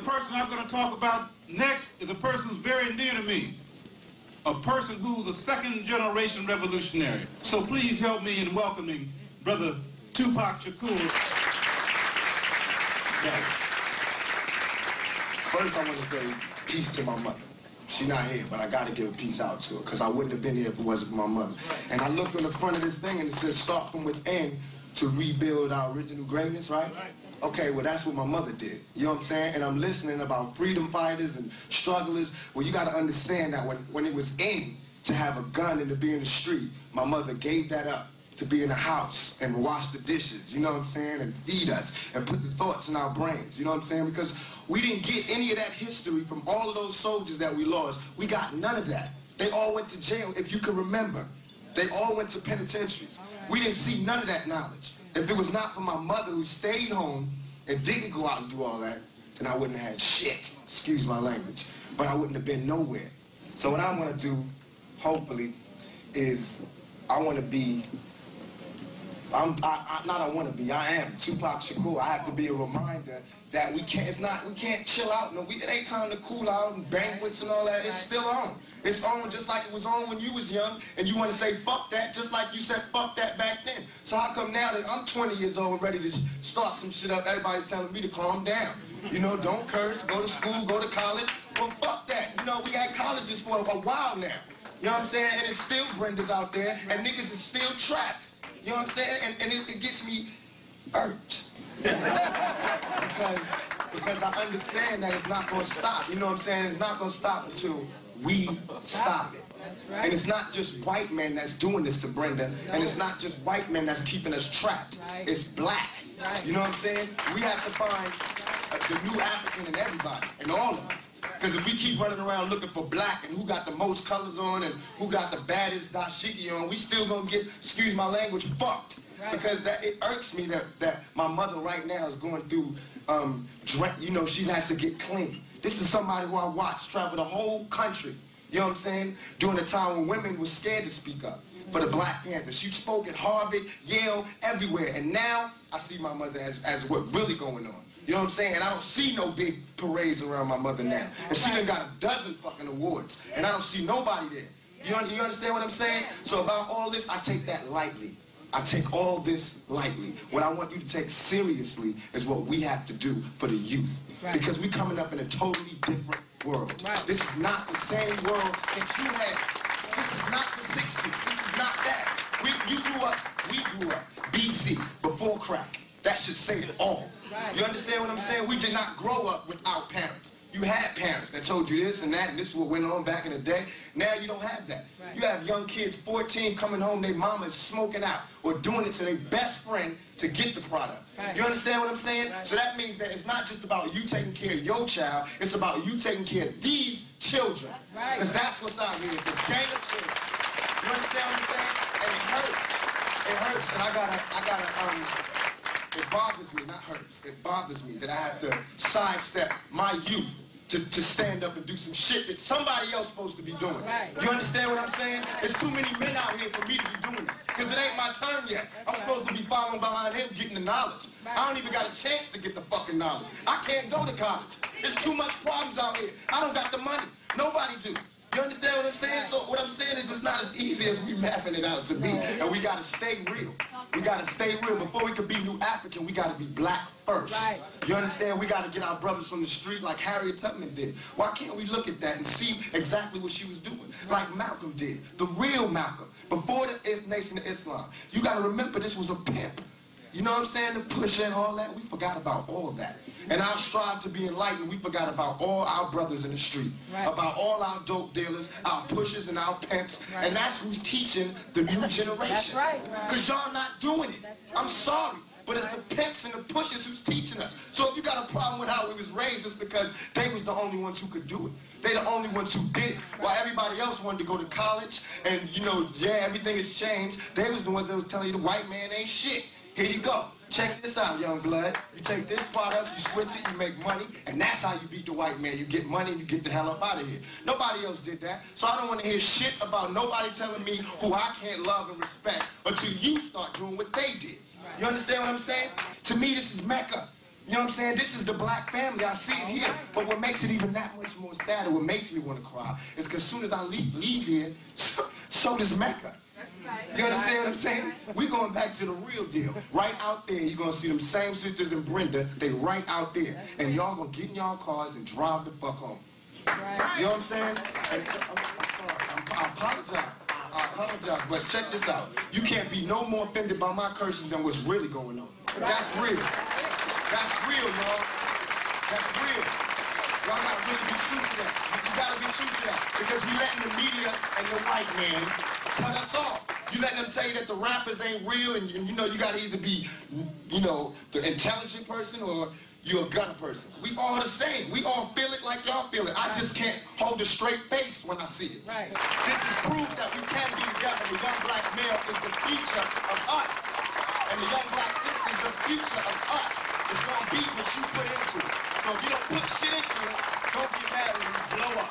person I'm going to talk about next is a person who's very near to me. A person who's a second-generation revolutionary. So please help me in welcoming Brother Tupac Shakur. Okay. First, I want to say peace to my mother. She's not here, but I got to give a peace out to her, because I wouldn't have been here if it wasn't for my mother. And I looked on the front of this thing, and it says, start from within to rebuild our original greatness, right? Okay, well, that's what my mother did. You know what I'm saying? And I'm listening about freedom fighters and strugglers. Well, you got to understand that when it was in to have a gun and to be in the street, my mother gave that up to be in the house and wash the dishes, you know what I'm saying, and feed us and put the thoughts in our brains, you know what I'm saying? Because we didn't get any of that history from all of those soldiers that we lost. We got none of that. They all went to jail, if you can remember. They all went to penitentiaries. We didn't see none of that knowledge. If it was not for my mother who stayed home and didn't go out and do all that, then I wouldn't have had shit, excuse my language, but I wouldn't have been nowhere. So what I want to do, hopefully, is I want to be, I am Tupac Shakur. I have to be a reminder that we can't chill out. No, it ain't time to cool out and banquets and all that. It's still on. It's on just like it was on when you was young, and you want to say fuck that just like you said fuck that back then. So how come now that I'm 20 years old and ready to start some shit up, everybody telling me to calm down? You know, don't curse, go to school, go to college. Well, fuck that. You know, we had colleges for a while now. You know what I'm saying? And it's still Brenda's out there, and niggas is still trapped. You know what I'm saying? And it gets me irked. because I understand that it's not going to stop. You know what I'm saying? It's not going to stop until we stop it. That's right. And it's not just white men that's doing this to Brenda, and it's not just white men that's keeping us trapped. Right. It's black. Right. You know what I'm saying? We have to find the new African in everybody, in all of us. Because if we keep running around looking for black and who got the most colors on and who got the baddest dashiki on, we still gonna get, excuse my language, fucked. Right. Because it irks me that my mother right now is going through, you know, she has to get clean. This is somebody who I watched travel the whole country, you know what I'm saying, during a time when women were scared to speak up for the Black Panthers. She spoke at Harvard, Yale, everywhere. And now I see my mother as what's really going on. You know what I'm saying? And I don't see no big parades around my mother now. And she done got a dozen fucking awards. And I don't see nobody there. You understand what I'm saying? So about all this, I take that lightly. I take all this lightly. What I want you to take seriously is what we have to do for the youth. Right. Because we're coming up in a totally different world. Right. This is not the same world that you had. This is not the 60s. This is not that. We grew up BC, before crack. That should say it all. Right. You understand what I'm saying? We did not grow up without parents. You had parents that told you this and that, and this is what went on back in the day. Now you don't have that. Right. You have young kids, 14, coming home, their mama is smoking out or doing it to their best friend to get the product. Right. You understand what I'm saying? Right. So that means that it's not just about you taking care of your child, it's about you taking care of these children. Because that's what's out here, it's a gang of children. You understand what I'm saying? And it hurts. It hurts, and I gotta it bothers me, not hurts, it bothers me that I have to sidestep my youth to stand up and do some shit that somebody else supposed to be doing. Right. You understand what I'm saying? There's too many men out here for me to be doing this, because it ain't my turn yet. I'm supposed to be following behind him getting the knowledge. I don't even got a chance to get the fucking knowledge. I can't go to college. There's too much problems out here. I don't got the money. Nobody do. You understand what I'm saying? So what I'm saying is it's not as easy as we mapping it out to be. And we got to stay real. We got to stay real. Before we could be New African, we got to be black first. Right. You understand? We got to get our brothers from the street like Harriet Tubman did. Why can't we look at that and see exactly what she was doing? Like Malcolm did. The real Malcolm. Before the Nation of Islam. You got to remember this was a pimp. You know what I'm saying? The pusher and all that. We forgot about all that. And our strive to be enlightened, we forgot about all our brothers in the street. Right. About all our dope dealers, our pushers and our pimps. Right. And that's who's teaching the new generation. That's right. Because y'all not doing it. I'm sorry. But it's the pimps and the pushers who's teaching us. So if you got a problem with how we was raised, it's because they was the only ones who could do it. They the only ones who did it. While everybody else wanted to go to college and, you know, yeah, everything has changed. They was the ones that was telling you the white man ain't shit. Here you go. Check this out, young blood. You take this product, you switch it, you make money, and that's how you beat the white man. You get money, and you get the hell up out of here. Nobody else did that. So I don't want to hear shit about nobody telling me who I can't love and respect until you start doing what they did. You understand what I'm saying? To me, this is Mecca. You know what I'm saying? This is the black family. I see it here. But what makes it even that much more sadder, what makes me want to cry, is because as soon as I leave here, so does Mecca. You understand what I'm saying? We're going back to the real deal. Right out there, you're going to see them same sisters and Brenda. They right out there. And y'all going to get in y'all cars and drive the fuck home. You know what I'm saying? And I apologize. I apologize. But check this out. You can't be no more offended by my curses than what's really going on. That's real. That's real, y'all. That's real. Y'all gotta really be true to that. You gotta be true to that. Because we letting the media and the white man cut us off. You letting them tell you that the rappers ain't real and you know you gotta either be, you know, the intelligent person or you're a gutter person. We all the same. We all feel it like y'all feel it. I just can't hold a straight face when I see it. Right. This is proof that we can be together. The young black male is the future of us. And the young black sister is the future of us. It's gonna be what you put into it. So if you don't put shit into it, don't get mad when you blow up.